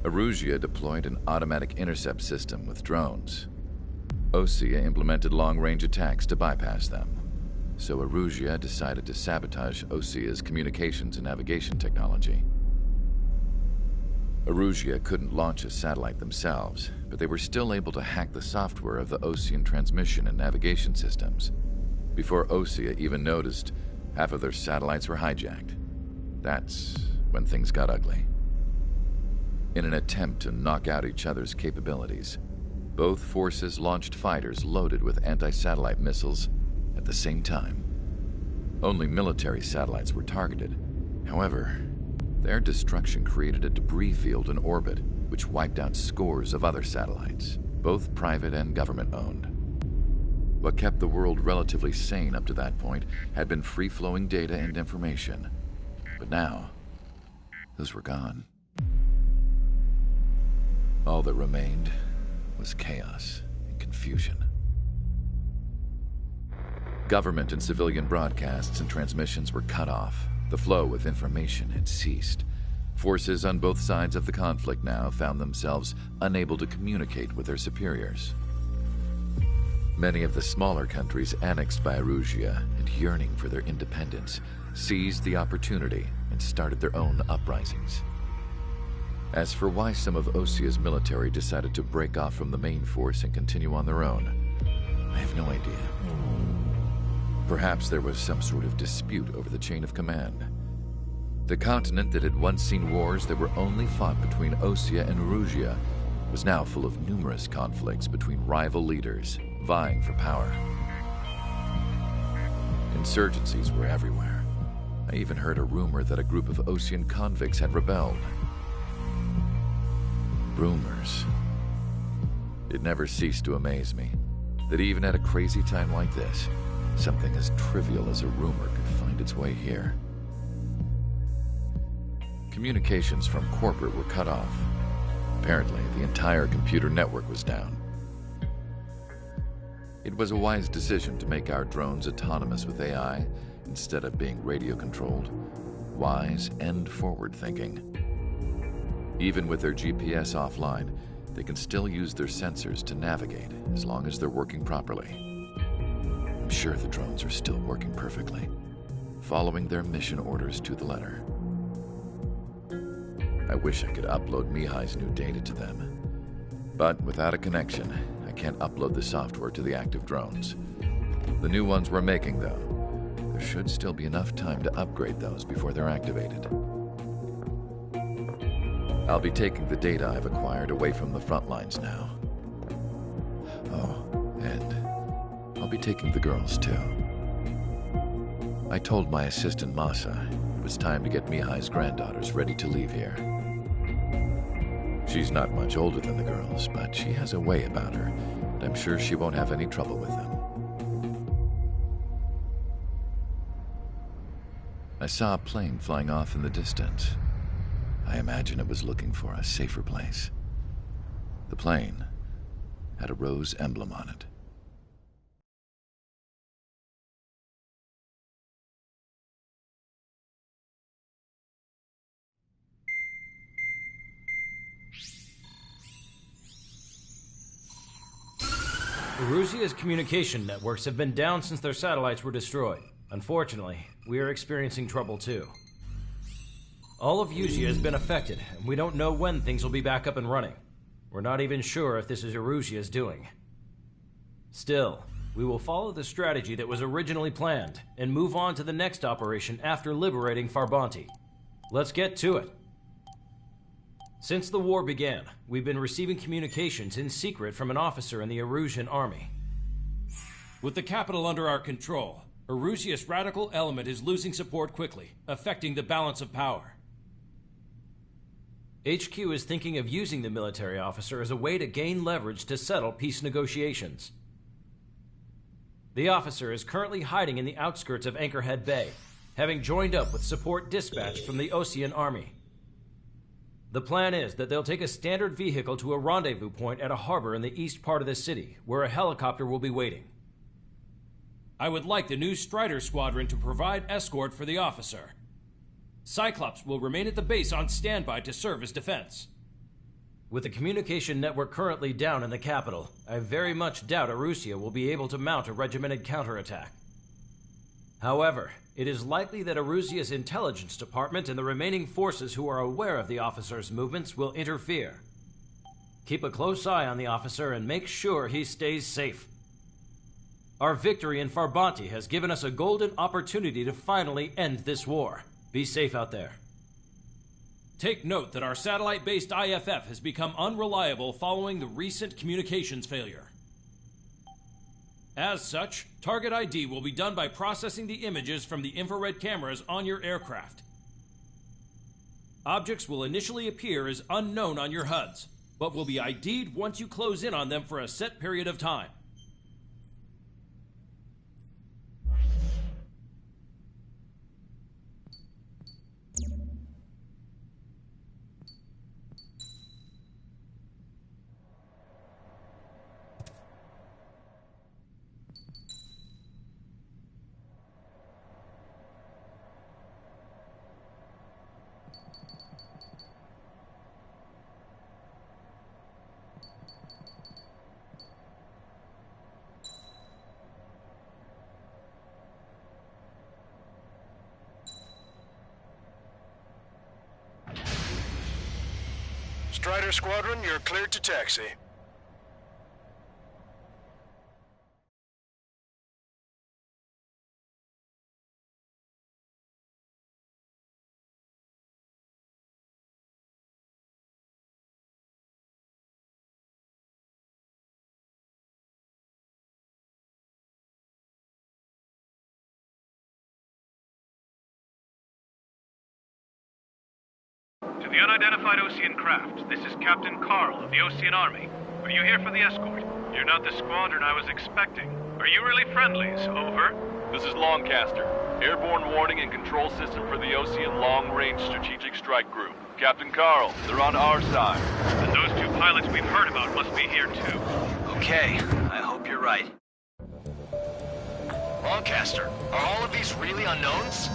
Erusia deployed an automatic intercept system with drones. Osea implemented long-range attacks to bypass them. So Erusia decided to sabotage Osea's communications and navigation technology. Erusia couldn't launch a satellite themselves, but they were still able to hack the software of the Osean transmission and navigation systems. Before Osea even noticed, half of their satellites were hijacked. That's when things got ugly. In an attempt to knock out each other's capabilities, both forces launched fighters loaded with anti-satellite missiles at the same time. Only military satellites were targeted. However, their destruction created a debris field in orbit, which wiped out scores of other satellites, both private and government-owned. What kept the world relatively sane up to that point had been free-flowing data and information. But now, those were gone. All that remained was chaos and confusion. Government and civilian broadcasts and transmissions were cut off. The flow of information had ceased. Forces on both sides of the conflict now found themselves unable to communicate with their superiors. Many of the smaller countries annexed by Erusia and yearning for their independence seized the opportunity and started their own uprisings. As for why some of Osea's military decided to break off from the main force and continue on their own, I have no idea. Perhaps there was some sort of dispute over the chain of command. The continent that had once seen wars that were only fought between Osea and Erusia was now full of numerous conflicts between rival leaders vying for power. Insurgencies were everywhere. I even heard a rumor that a group of Osean convicts had rebelled. Rumors. It never ceased to amaze me that even at a crazy time like this, something as trivial as a rumor could find its way here. Communications from corporate were cut off. Apparently, the entire computer network was down. It was a wise decision to make our drones autonomous with AI instead of being radio-controlled. Wise and forward-thinking. Even with their GPS offline, they can still use their sensors to navigate as long as they're working properly. I'm sure the drones are still working perfectly, following their mission orders to the letter. I wish I could upload Mihai's new data to them. But without a connection, I can't upload the software to the active drones. The new ones we're making, though, there should still be enough time to upgrade those before they're activated. I'll be taking the data I've acquired away from the front lines now. Oh, and I'll be taking the girls, too. I told my assistant Masa it was time to get Mihai's granddaughters ready to leave here. She's not much older than the girls, but she has a way about her, and I'm sure she won't have any trouble with them. I saw a plane flying off in the distance. I imagine it was looking for a safer place. The plane had a rose emblem on it. Erusia's communication networks have been down since their satellites were destroyed. Unfortunately, we are experiencing trouble too. All of Erusia has been affected, and we don't know when things will be back up and running. We're not even sure if this is Erusia's doing. Still, we will follow the strategy that was originally planned, and move on to the next operation after liberating Farbanti. Let's get to it. Since the war began, we've been receiving communications in secret from an officer in the Erusian army. With the capital under our control, Erusia's radical element is losing support quickly, affecting the balance of power. HQ is thinking of using the military officer as a way to gain leverage to settle peace negotiations. The officer is currently hiding in the outskirts of Anchorhead Bay, having joined up with support dispatched from the Osean army. The plan is that they'll take a standard vehicle to a rendezvous point at a harbor in the east part of the city, where a helicopter will be waiting. I would like the new Strider Squadron to provide escort for the officer. Cyclops will remain at the base on standby to serve as defense. With the communication network currently down in the capital, I very much doubt Erusia will be able to mount a regimented counterattack. However, it is likely that Erusia's intelligence department and the remaining forces who are aware of the officer's movements will interfere. Keep a close eye on the officer and make sure he stays safe. Our victory in Farbanti has given us a golden opportunity to finally end this war. Be safe out there. Take note that our satellite-based IFF has become unreliable following the recent communications failure. As such, target ID will be done by processing the images from the infrared cameras on your aircraft. Objects will initially appear as unknown on your HUDs, but will be ID'd once you close in on them for a set period of time. Strider Squadron, you're cleared to taxi. To the unidentified Osean craft, this is Captain Carl of the Osean Army. Are you here for the escort? You're not the squadron I was expecting. Are you really friendlies? Over. This is Longcaster. Airborne warning and control system for the Osean Long-Range Strategic Strike Group. Captain Carl, they're on our side. And those two pilots we've heard about must be here too. Okay, I hope you're right. Longcaster, are all of these really unknowns?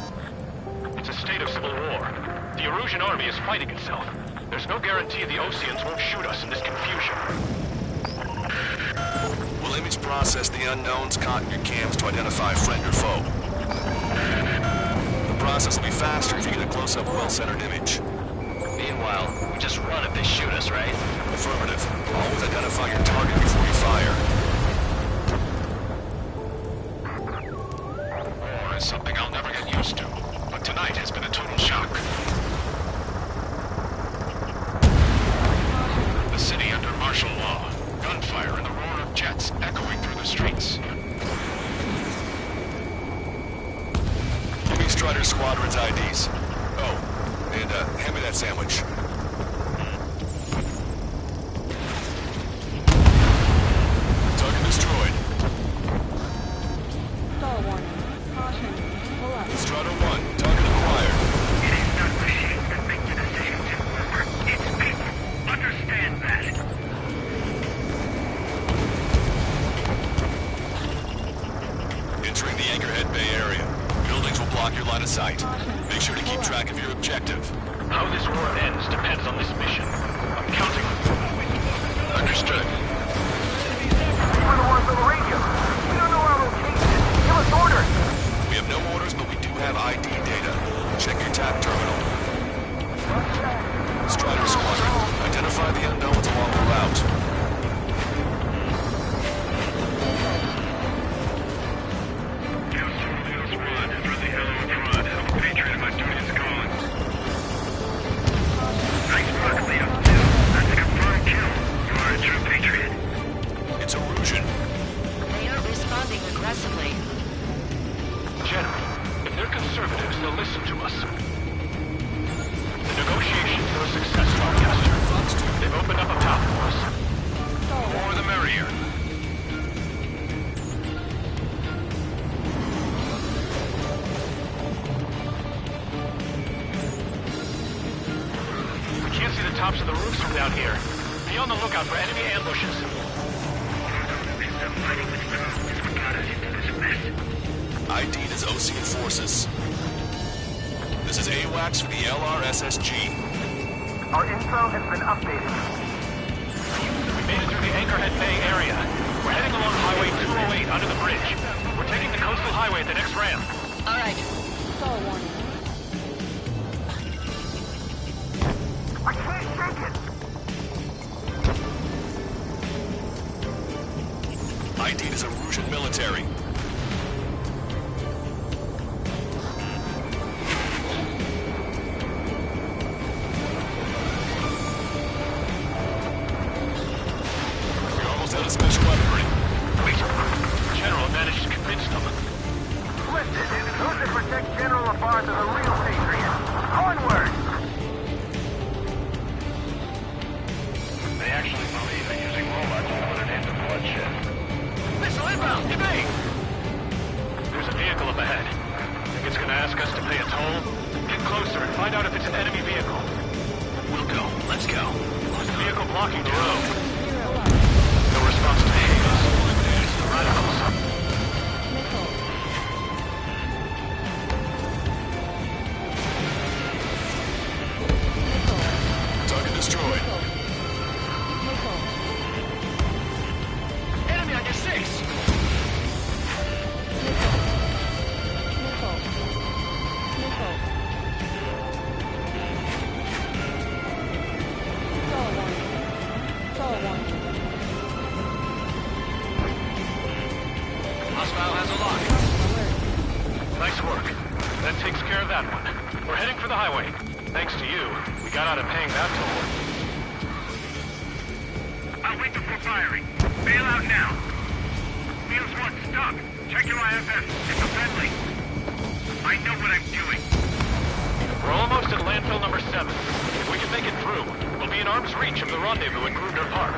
It's a state of civil war. The Erusian army is fighting itself. There's no guarantee the Oseans won't shoot us in this confusion. We'll image process the unknowns caught in your cams to identify friend or foe. The process will be faster if you get a close-up, well-centered image. Meanwhile, we just run if they shoot us, right? Affirmative. Always identify your target before you fire. War is something I'll never get used to, but tonight has been a total shock. The city under martial law. Gunfire and the roar of jets echoing through the streets. Give me Strider Squadron's IDs. Oh, and hand me that sandwich. Target destroyed. Stall warning. Caution. Pull up. Strider 1, target acquired. It is not machines that make the decisions in war. It's people. Understand that. Entering the Anchorhead Bay area. Buildings will block your line of sight. Make sure to keep track of your objective. How this war ends depends on this mission. I'm counting on you. Understood. We were the ones on the radio. We don't know our location. Give us orders. We have no orders, but we do have ID data. Check your TAC terminal. Strider Squadron, identify the unknowns along the route. It's Erusian. They aren't responding aggressively. General, if they're conservatives, they'll listen to us. The negotiations are a success, Longcaster. They've opened up a path for us. The more the merrier. We can't see the tops of the roofs from down here. Be on the lookout for enemy ambushes. ID'd as Osean forces. This is AWACS for the LRSSG. Our info has been updated. made it through the Anchorhead Bay area. We're heading along Highway 208 under the bridge. We're taking the coastal highway at the next ramp. All right. Stall warning. I can't shake it! ID is a Russian military. We're almost out of special weaponry. Wait. General managed to convince them. Listen, those that protect General Labarthe are the real patriots. Onward! They actually believe in using robots to put an end to bloodshed. Missile inbound! Evade! There's a vehicle up ahead. Think it's gonna ask us to pay a toll? Get closer and find out if it's an enemy vehicle. We'll go. Let's go. There's a vehicle blocking the road. No response to hails. It's the radicals. Missile. Target destroyed. Missile. Enemy on your six! Missile. Missile. Stall warning. Stall warning. Hostile has a lock. Alert. Nice work. That takes care of that one. We're heading for the highway. Thanks to you, we got out of paying that toll. I'll wait before firing. Bail out now. Wheels 1, stop. Check your IFS. It's a friendly. I know what I'm doing. We're almost at landfill number 7. If we can make it through, we'll be in arm's reach of the rendezvous in Gruner Park.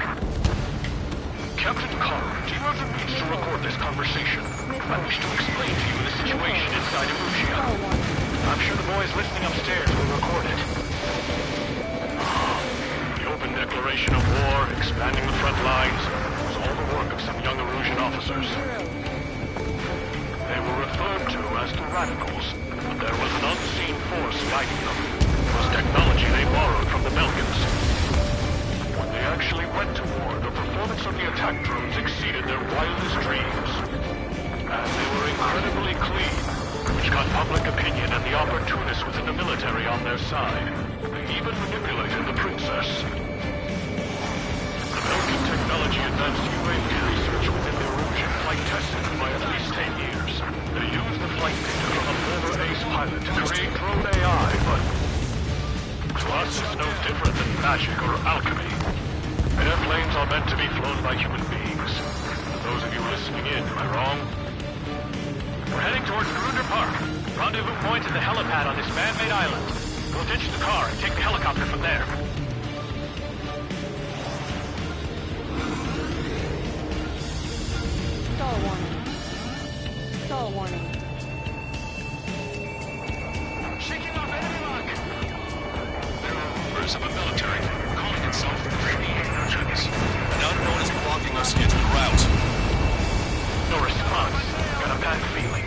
Captain Carr, do you have the means to record this conversation? I wish to explain to you the situation inside Erusia. Stall warning. I'm sure the boys listening upstairs will record it. The open declaration of war, expanding the front lines, was all the work of some young Erusian officers. They were referred to as the Radicals, but there was an unseen force guiding them. It was technology they borrowed from the Belgians. When they actually went to war, the performance of the attack drones exceeded their wildest dreams. And they were incredibly clean, which got public opinion and the opportunists within the military on their side. They even manipulated the princess. The Belgian technology advanced UAV research within the Erusian flight tested by at least 10 years. They used the flight data from a former ace pilot to create drone AI, but to us it's no different than magic or alchemy. Airplanes are meant to be flown by human beings. For those of you listening in, am I wrong? We're heading towards Gruner Park. Rendezvous point at the helipad on this man-made island. We'll ditch the car and take the helicopter from there. Stall warning. Stall warning. Shaking off enemy lock! There are rumors of a military calling itself the Free Agents. An unknown is blocking us into the route. No response. Got a bad feeling.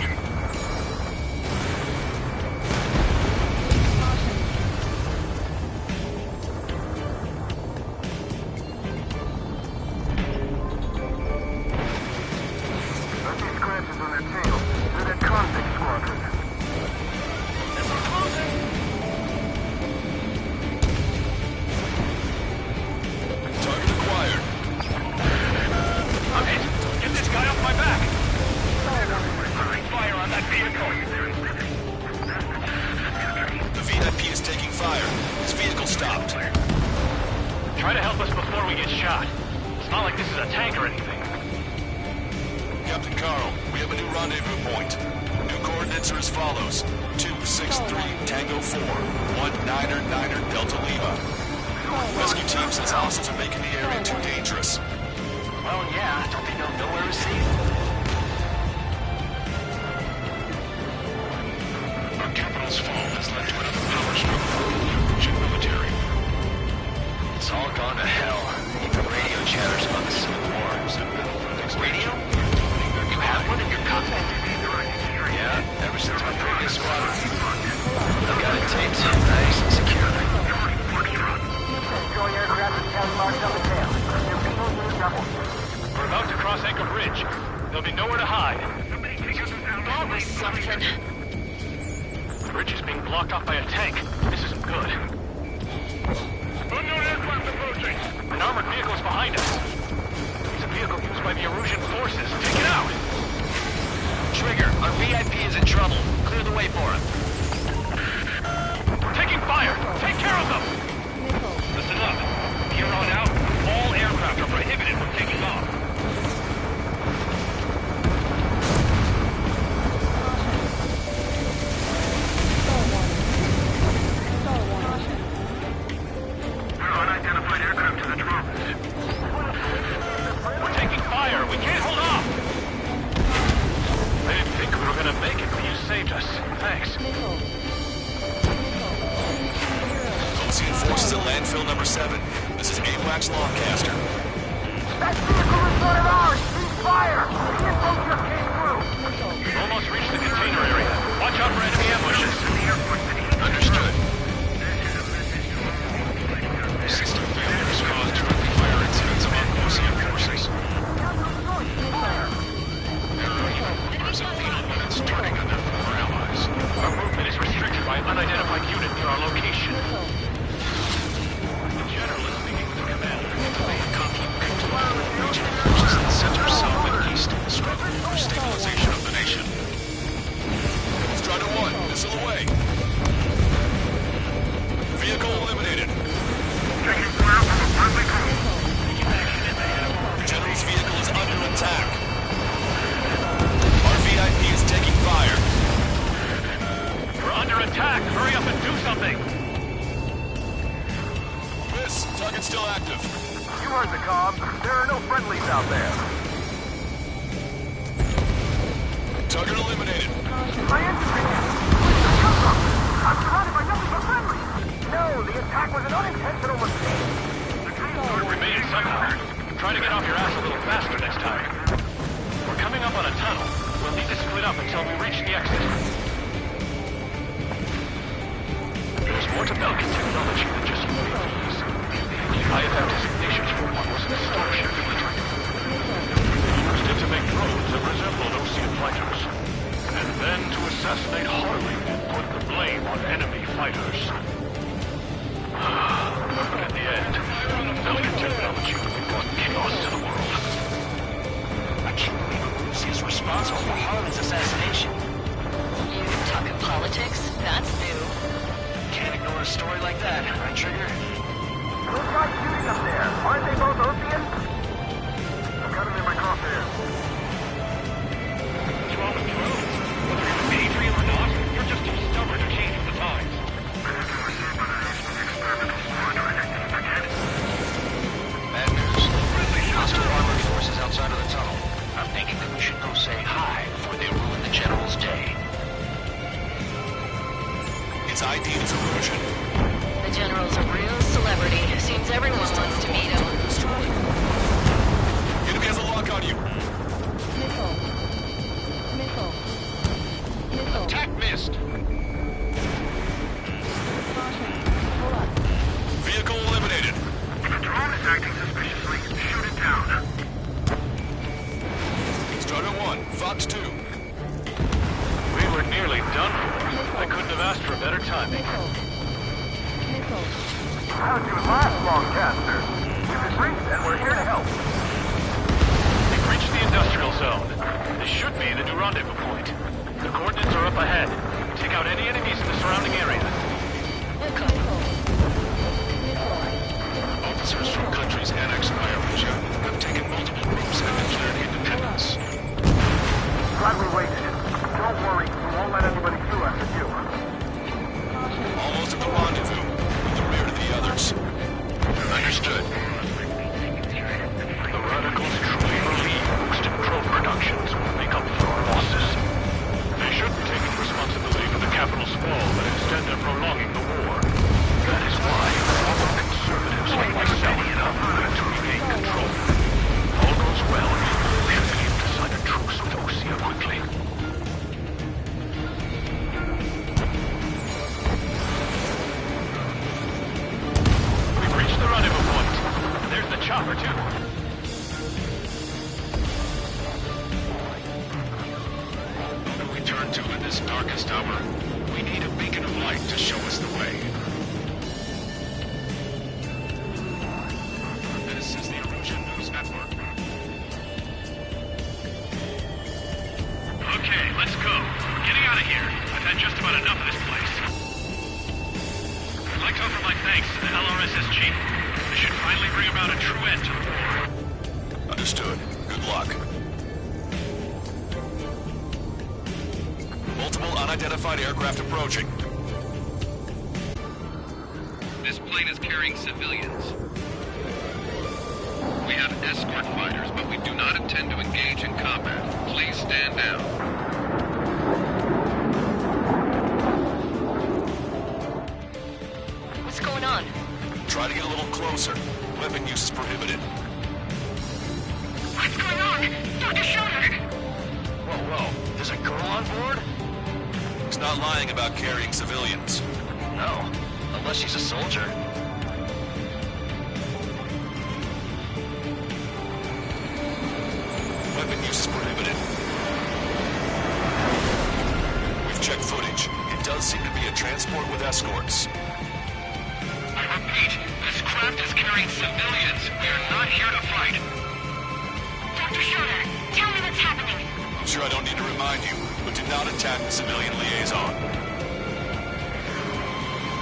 I see scratches on their tail. They're the convict squadron. Target acquired. I'm hit! Get this guy off my back! Fire on that vehicle! The VIP is taking fire. His vehicle stopped. Try to help us before we get shot. It's not like this is a tank or anything. Captain Carl, we have a new rendezvous point. New coordinates are as follows. 263 Tango 4, 1999 Delta Lima. Rescue team says hostiles are making the area too dangerous. Well, yeah. Don't they know nowhere is safe? Our capital's fall has led to another power struggle for the Erusian military. It's all gone to hell. Even radio chatters about the Civil War. Radio? You have one in your cockpit? Yeah, ever since my previous squadron. I've got it taped, nice and secure. Destroy aircraft with tally marks on the tail. They're being travel. We're about to cross Anchor Bridge. There'll be nowhere to hide. That was something. The bridge is being blocked off by a tank. This isn't good. Unknown aircraft approaching. An armored vehicle is behind us. It's a vehicle used by the Erusian forces. Take it out! Trigger, our VIP is in trouble. Clear the way for him. We're taking fire! Take care of them! Listen up. Here on out, all aircraft are prohibited from taking off. Unidentified aircraft to the drones. We're taking fire! We can't hold off! I didn't think we were gonna make it, but you saved us. Thanks. Ocean forces at landfill number 7. This is AWACS Longcaster. That vehicle is one of ours! Cease fire! The info just came through! We've almost reached the container area. Watch out for enemy ambushes. Understood. System failures caused direct fire incidents among Ocean forces. There are even rumors of penal units turning on their former allies. Our movement is restricted by an unidentified unit near our location. The General is speaking with the commander. Main conflict continues. Regional forces in the center, south, and east struggling for stabilization of the nation. Strider 1, missile away. Vehicle eliminated. Taking fire from a friendly crew. General's vehicle is under attack. Our VIP is taking fire. We're under attack! Hurry up and do something! Miss, target's still active. You heard the comm. There are no friendlies out there. Target eliminated. My infantry! Where did it come from? I'm surrounded by nothing but friendlies! No, the attack was an unintentional mistake. We made it somehow. Try to get off your ass a little faster next time. We're coming up on a tunnel. We'll need to split up until we reach the exit. There's more to Belgian technology than just UAVs. The IFF designations for one was an astonishing military. They used it to make drones that resembled Ocean fighters. And then to assassinate Harley and put the blame on enemy fighters. But in the end, Belgian technology brought chaos to the world. I can't believe Russia is responsible for Harlan's assassination. You talking politics? That's new. Can't ignore a story like that, right, Trigger? Those guys shooting up there, aren't they both Ocean? I've got them in my crosshairs. What's wrong with drones? Whether you're a patriot or not, you're just too stubborn to change with the times. Bad news. Hostile armored forces outside of the tunnel. I'm thinking that we should go say hi before they ruin the General's day. Its ID is Erusian. The General's a real celebrity. Seems everyone wants to meet him. Enemy has a lock on you. Attack missed! Vehicle eliminated. If a drone is acting suspiciously, shoot it down. Strider 1, Fox 2. We were nearly done for. I couldn't have asked for better timing. How'd you last, Longcaster? If it's reached, and we're here to help. We've reached the industrial zone. This should be the new rendezvous point. The coordinates are up ahead. Take out any enemies in the surrounding area. Officers from countries annexed by Erusia have taken multiple routes and declared independence. Glad we waited. Don't worry, we won't let anybody through after you. Almost at the rendezvous, with the rear to the others. Understood. The radicals truly believe boosted drone productions will make up for our losses. They shouldn't take responsibility for the capital's fall, but instead they're prolonging the war. That is why proper conservatives like myself have to regain control. All goes well. We should be able to sign a truce with Osea quickly. We've reached the rendezvous point. There's the chopper, too. had just about enough of this place. I'd like to offer my thanks to the LRSSG. This should finally bring about a true end to the war. Understood. Good luck. Multiple unidentified aircraft approaching. This plane is carrying civilians. We have escort fighters, but we do not intend to engage in combat. Please stand down. What's going on? Try to get a little closer. Weapon use is prohibited. What's going on? Dr. Schroeder! Whoa. There's a girl on board? He's not lying about carrying civilians. No. Unless she's a soldier. Weapon use is prohibited. We've checked footage. It does seem to be a transport with escorts. I repeat, this craft is carrying civilians. We are not here to fight. Dr. Schroeder, tell me what's happening. I'm sure I don't need to remind you, but do not attack the civilian liaison.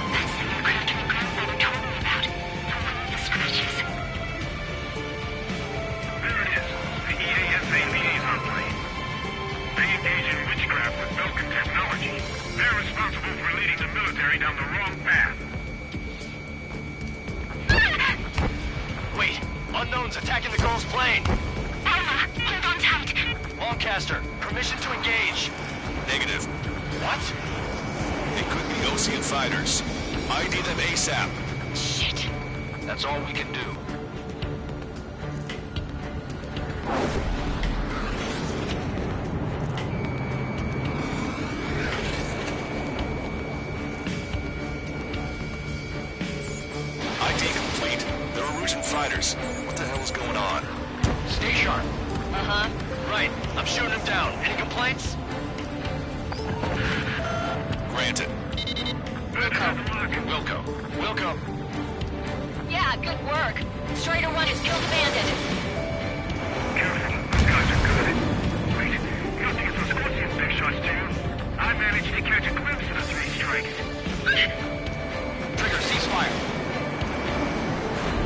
That's the aircraft your grandfather told me about. The one with the scratches. There it is. The EASA liaison plane. They engage in witchcraft with Belkin technology. They're responsible for leading the military down the wrong path. Wait. Unknown's attacking the girl's plane. Alma, hold on tight. Lancaster, permission to engage. Negative. What? They could be Ocean fighters. ID them ASAP. Shit. That's all we can do. ID complete. They're Erusian fighters. What the hell is going on? Stay sharp. Uh-huh. Right. I'm shooting him down. Any complaints? Granted. Wilco. Yeah, good work. Strider 1 has killed a bandit. Careful, those guys are good. Wait, you don't think it's those Ocean big shots too? I managed to catch a glimpse of the 3 strikes. Trigger, ceasefire.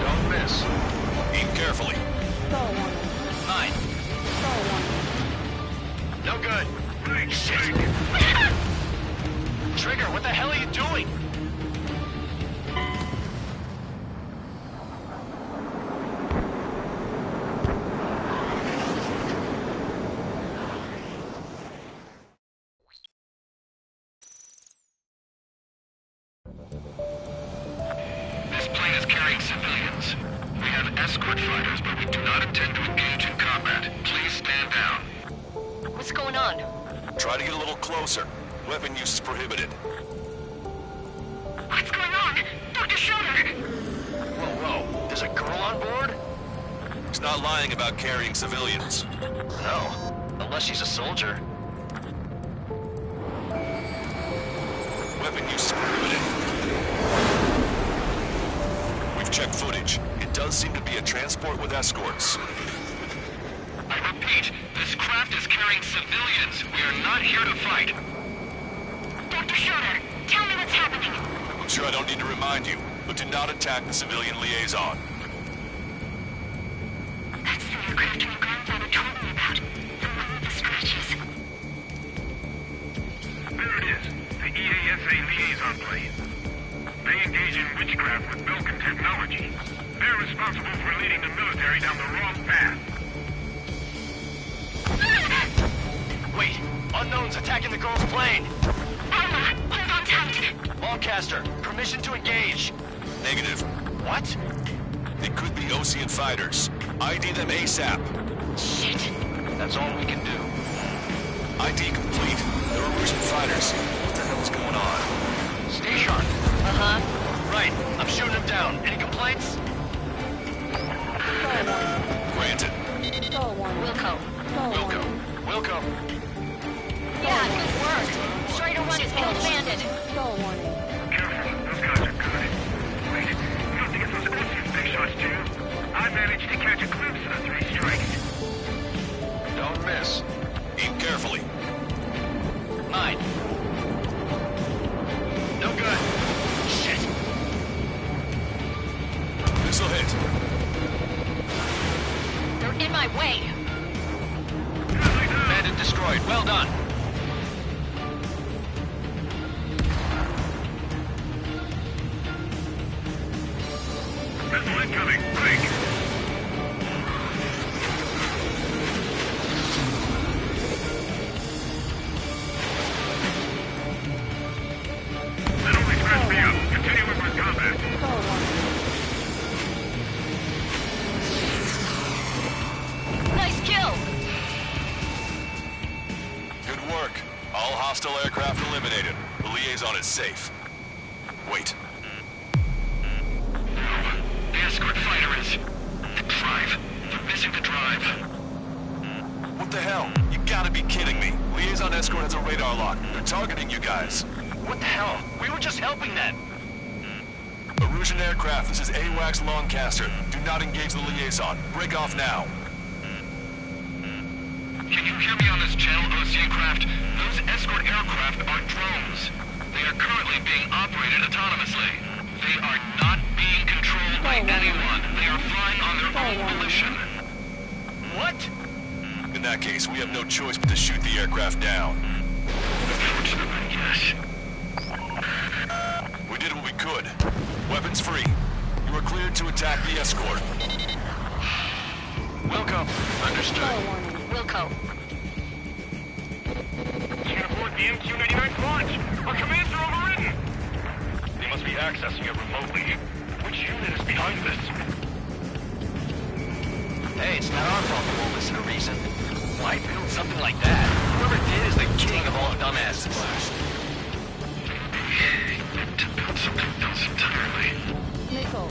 Don't miss. Aim carefully. Stall warning. 9. Stall warning. No good. Shit. Trigger, what the hell are you doing? This plane is carrying civilians. We have escort fighters, but we do not intend to engage in combat. Please stand down. What's going on? Try to get a little closer. Weapon use is prohibited. What's going on? Dr. Schroeder! Whoa. There's a girl on board? He's not lying about carrying civilians. No. Unless she's a soldier. Weapon use is prohibited. We've checked footage. It does seem to be a transport with escorts. I repeat, this craft is carrying civilians. We are not here to fight. Dr. Schroeder, tell me what's happening. I'm sure I don't need to remind you, but do not attack the civilian liaison. That's the aircraft your grandfather told me about. The one with the scratches. There it is. The EASA liaison plane. They engage in witchcraft with Belkin technology. They're responsible for leading the military down the wrong path. Wait. Unknown's attacking the girl's plane. Alma, hold on tight. Lancaster, permission to engage. Negative. What? They could be Ocean fighters. ID them ASAP. Shit. That's all we can do. ID complete. They're Erusian fighters. What the hell is going on? Stay sharp. Uh-huh. Right. I'm shooting him down. Any complaints? Stall warning. Granted. Stall warning. Wilco. Stall Wilco. warning. Wilco. Yeah, good work. Strider 1 has killed a bandit. Stall warning. Careful, those guys are good. Wait, you don't think it's those Ocean big shots too? I managed to catch a glimpse of the 3 strikes. Don't miss. Aim carefully. 9. my way! Bandit destroyed. Well done. Missile incoming. Break. That only scratched me up. Continue with my combat. Star warning. Nice kill! Good work. All hostile aircraft eliminated. The liaison is safe. Wait. The escort fighter is... the drive. They're missing the drive. What the hell? You gotta be kidding me. Liaison escort has a radar lock. They're targeting you guys. What the hell? We were just helping them. Erusian aircraft, this is AWACS Longcaster. Do not engage the liaison. Break off now. Can you hear me on this channel, Ocean craft? Those escort aircraft are drones. They are currently being operated autonomously. They are not being controlled by anyone. They are flying on their own volition. What? In that case, we have no choice but to shoot the aircraft down. Unfortunately, yes. We did what we could. Weapons free. You are cleared to attack the escort. Wilco. Understood. Star warning. Wilco. Can't afford the MQ-99's launch. Our commands are overridden. They must be accessing it remotely. Which unit is behind this? Hey, it's not our fault they won't listen to reason. Why build something like that? Whoever did is the king of all dumbasses. To build something else entirely. Missile.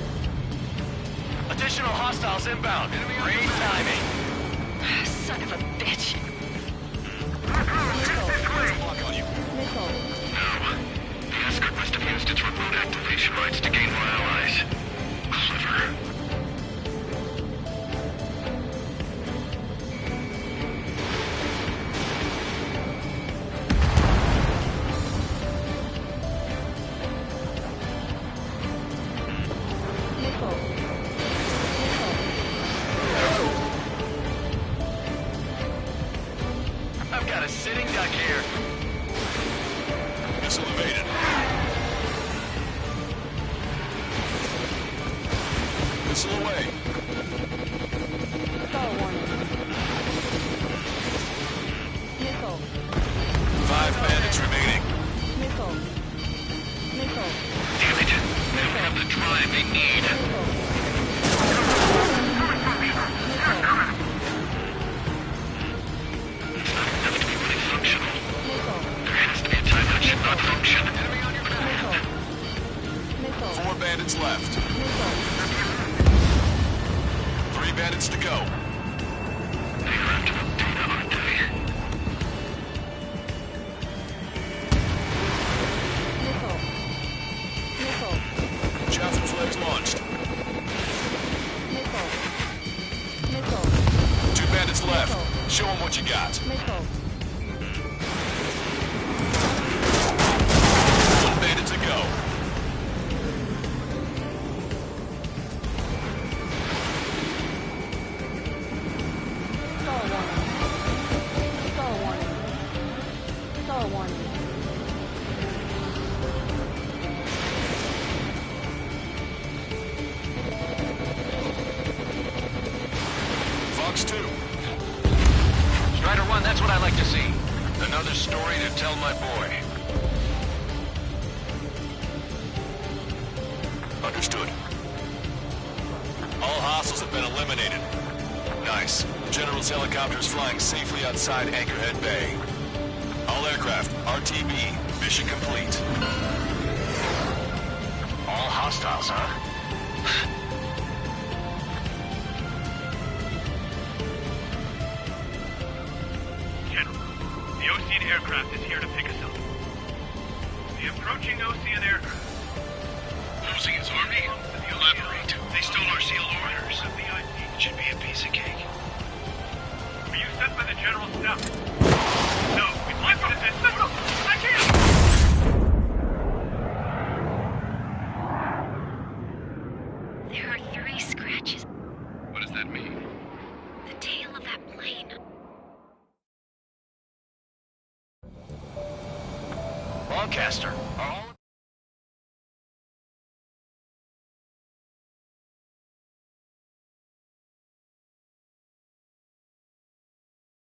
Additional hostiles inbound. Great timing. Son of a bitch. Missile. Lock on you. Missile. No. The escort must have used its remote activation rights to gain more allies. Clever. Missile. I've got a sitting duck here. Missile evaded. Missile away. Star warning. Missile. 5 bandits remaining. Missile. Missile. Damn it. They don't have the drive they need. It's not enough to be really functional. There has to be a time that should not function. Missile. 4 bandits left. Missile. 3 bandits to go. They are after the data, aren't they? Missile. Missile. Chaffin flags launched. Missile. Missile. 2 bandits left. Show them what you got. Missile. 1 bandit to go. Star warning. Star warning. Star warning. Fox 2. Strider 1, that's what I like to see. Another story to tell my boy. Understood. All hostiles have been eliminated. Nice. General's helicopter is flying safely outside Anchorhead Bay. All aircraft, RTB, mission complete. All hostiles, huh? General, the Ocean aircraft is here to pick us up. The approaching Ocean aircraft. Ocean's army? Elaborate. They stole our seal orders. It should be a piece of cake. Were you sent by the General's staff? No, we planted this. I can't! There are 3 scratches. What does that mean? The tail Lancaster. Are all